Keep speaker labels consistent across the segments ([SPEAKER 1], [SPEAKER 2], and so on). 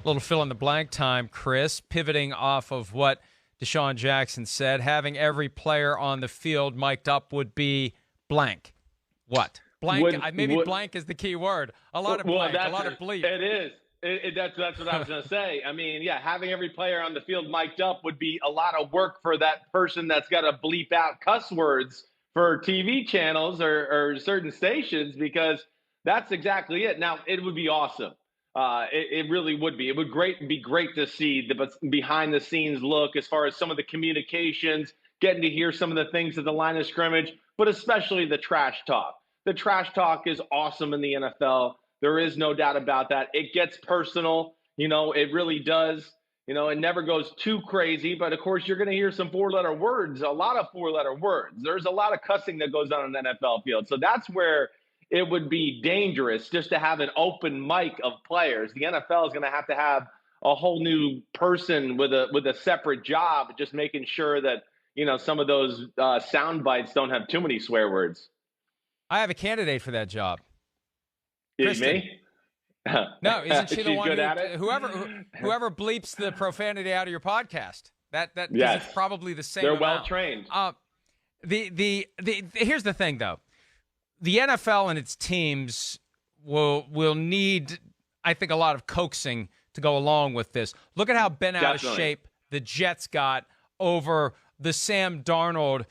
[SPEAKER 1] little fill-in-the-blank time, Chris, pivoting off of what Deshaun Jackson said. Having every player on the field mic'd up would be blank. What? Blank, blank is the key word. A lot of blank, a lot of bleep.
[SPEAKER 2] It is. That's what I was going to say. I mean, yeah, having every player on the field mic'd up would be a lot of work for that person that's got to bleep out cuss words for TV channels or certain stations, because that's exactly it. Now, it would be awesome. It really would be. It would be great to see the behind-the-scenes look as far as some of the communications, getting to hear some of the things at the line of scrimmage, but especially the trash talk. The trash talk is awesome in the NFL. There is no doubt about that. It gets personal. It really does. It never goes too crazy. But, of course, you're going to hear some four-letter words, a lot of four-letter words. There's a lot of cussing that goes on in the NFL field. So that's where it would be dangerous just to have an open mic of players. The NFL is going to have a whole new person with a separate job, just making sure that, some of those sound bites don't have too many swear words.
[SPEAKER 1] I have a candidate for that job.
[SPEAKER 2] Is me?
[SPEAKER 1] No, isn't she the one
[SPEAKER 2] good at it?
[SPEAKER 1] Whoever bleeps the profanity out of your podcast? That
[SPEAKER 2] yes.
[SPEAKER 1] It's probably the same.
[SPEAKER 2] They're
[SPEAKER 1] amount.
[SPEAKER 2] well trained.
[SPEAKER 1] Here's the thing, though. The NFL and its teams will need, I think, a lot of coaxing to go along with this. Look at how bent out of shape the Jets got over the Sam Darnold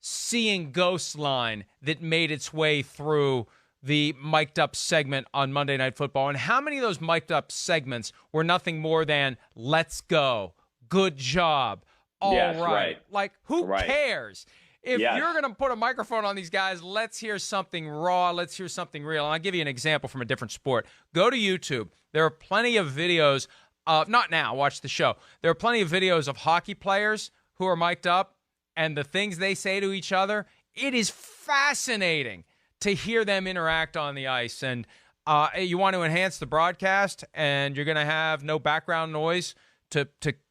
[SPEAKER 1] seeing ghost line that made its way through the mic'd up segment on Monday Night Football. And how many of those mic'd up segments were nothing more than let's go, good job, all right. Like, who cares? If you're going to put a microphone on these guys, let's hear something raw. Let's hear something real. And I'll give you an example from a different sport. Go to YouTube. There are plenty of videos. Not now. Watch the show. There are plenty of videos of hockey players who are mic'd up and the things they say to each other. It is fascinating to hear them interact on the ice. And you want to enhance the broadcast, and you're going to have no background noise to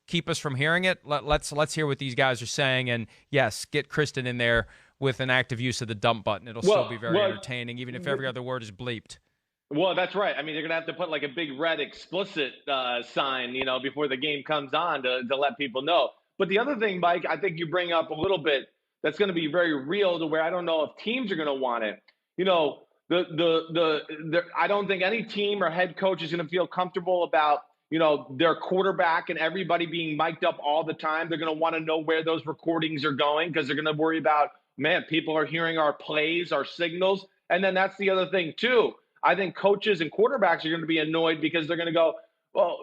[SPEAKER 1] keep us from hearing it. Let's hear what these guys are saying. And yes, get Kristen in there with an active use of the dump button. It'll still be very entertaining, even if every other word is bleeped.
[SPEAKER 2] Well, that's right. I mean, they're going to have to put like a big red explicit sign, before the game comes on to let people know. But the other thing, Mike, I think you bring up a little bit that's going to be very real, to where I don't know if teams are going to want it. I don't think any team or head coach is going to feel comfortable about, their quarterback and everybody being mic'd up all the time. They're going to want to know where those recordings are going, because they're going to worry about, man, people are hearing our plays, our signals. And then that's the other thing, too. I think coaches and quarterbacks are going to be annoyed, because they're going to go, well,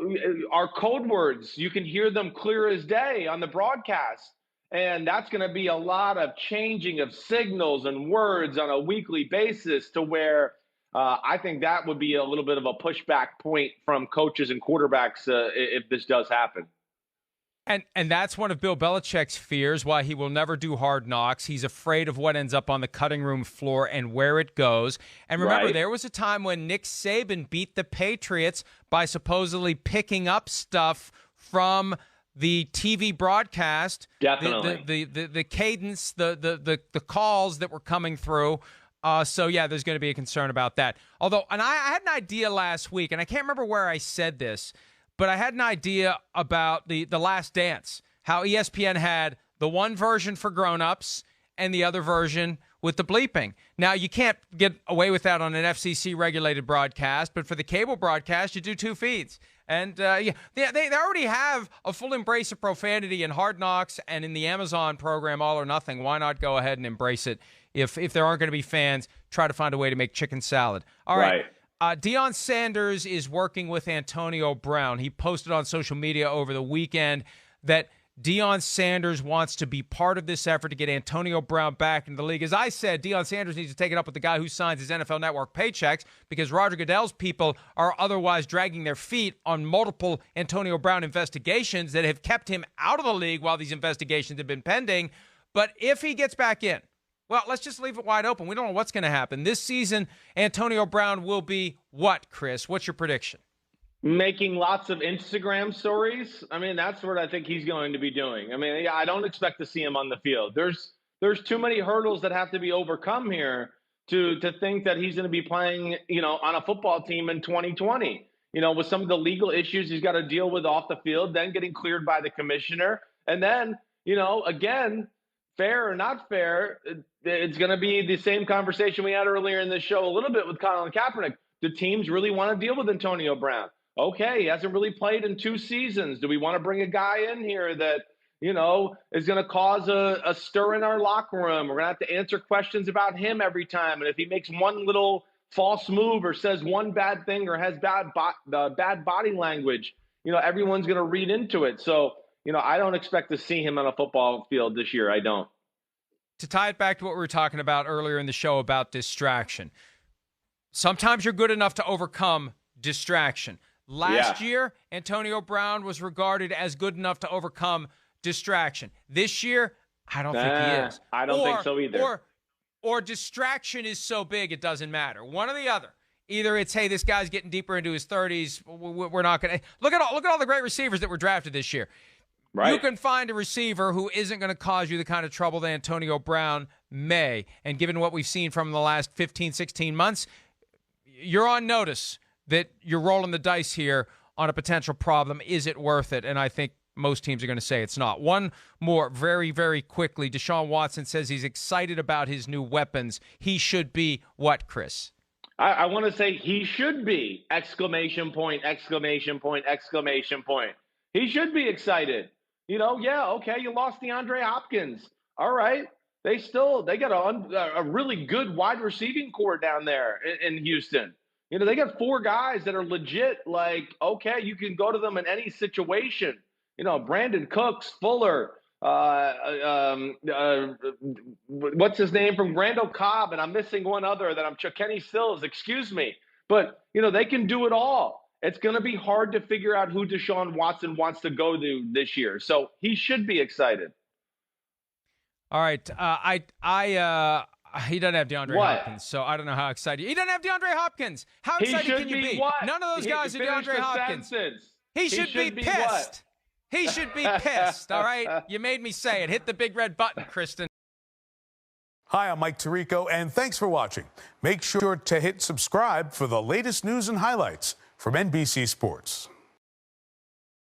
[SPEAKER 2] our code words, you can hear them clear as day on the broadcast. And that's going to be a lot of changing of signals and words on a weekly basis, to where I think that would be a little bit of a pushback point from coaches and quarterbacks if this does happen.
[SPEAKER 1] And that's one of Bill Belichick's fears, why he will never do Hard Knocks. He's afraid of what ends up on the cutting room floor and where it goes. And remember, there was a time when Nick Saban beat the Patriots by supposedly picking up stuff from the TV broadcast,
[SPEAKER 2] definitely
[SPEAKER 1] the cadence, the calls that were coming through. So yeah, there's going to be a concern about that. Although, and I had an idea last week, and I can't remember where I said this, but I had an idea about the Last Dance, how ESPN had the one version for grown-ups and the other version with the bleeping. Now, you can't get away with that on an FCC-regulated broadcast, but for the cable broadcast, you do two feeds. And they already have a full embrace of profanity in Hard Knocks and in the Amazon program, All or Nothing. Why not go ahead and embrace it? If there aren't going to be fans, try to find a way to make chicken salad. All right. Deion Sanders is working with Antonio Brown. He posted on social media over the weekend that Deion Sanders wants to be part of this effort to get Antonio Brown back into the league. As I said, Deion Sanders needs to take it up with the guy who signs his NFL Network paychecks, because Roger Goodell's people are otherwise dragging their feet on multiple Antonio Brown investigations that have kept him out of the league while these investigations have been pending. But if he gets back in, well, let's just leave it wide open. We don't know what's going to happen. This season, Antonio Brown will be what, Chris? What's your prediction?
[SPEAKER 2] Making lots of Instagram stories. I mean, that's what I think he's going to be doing. I mean, I don't expect to see him on the field. There's too many hurdles that have to be overcome here to think that he's going to be playing, on a football team in 2020. with some of the legal issues he's got to deal with off the field, then getting cleared by the commissioner. And then, again, fair or not fair, it's going to be the same conversation we had earlier in this show a little bit with Colin Kaepernick. Do teams really want to deal with Antonio Brown? Okay, he hasn't really played in 2 seasons. Do we want to bring a guy in here that, is going to cause a stir in our locker room? We're going to have to answer questions about him every time. And if he makes one little false move or says one bad thing or has bad body language, everyone's going to read into it. So, I don't expect to see him on a football field this year. I don't.
[SPEAKER 1] To tie it back to what we were talking about earlier in the show about distraction, sometimes you're good enough to overcome distraction. Last year, Antonio Brown was regarded as good enough to overcome distraction. This year, I don't think he is.
[SPEAKER 2] I don't think so either.
[SPEAKER 1] Or distraction is so big it doesn't matter. One or the other. Either it's, hey, this guy's getting deeper into his 30s. We're not going to look at all the great receivers that were drafted this year.
[SPEAKER 2] Right.
[SPEAKER 1] You can find a receiver who isn't going to cause you the kind of trouble that Antonio Brown may. And given what we've seen from the last 15, 16 months, you're on notice that you're rolling the dice here on a potential problem. Is it worth it? And I think most teams are going to say it's not. One more very, very quickly. Deshaun Watson says he's excited about his new weapons. He should be what, Chris?
[SPEAKER 2] I want to say he should be! Exclamation point, exclamation point, exclamation point. He should be excited. Okay, you lost DeAndre Hopkins. All right. They got a really good wide receiving core down there in Houston. They got 4 guys that are legit, like, okay, you can go to them in any situation. Brandon Cooks, Fuller, what's his name from Randall Cobb, and I'm missing one other that Kenny Stills, excuse me. But, they can do it all. It's going to be hard to figure out who Deshaun Watson wants to go to this year. So he should be excited.
[SPEAKER 1] All right. He doesn't have DeAndre Hopkins, so I don't know how excited. He doesn't have DeAndre Hopkins. How excited can you be?
[SPEAKER 2] What?
[SPEAKER 1] None of those guys are DeAndre Hopkins.
[SPEAKER 2] He
[SPEAKER 1] should be pissed.
[SPEAKER 2] What?
[SPEAKER 1] He should be pissed, all right? You made me say it. Hit the big red button, Kristen.
[SPEAKER 3] Hi, I'm Mike Tirico, and thanks for watching. Make sure to hit subscribe for the latest news and highlights from NBC Sports.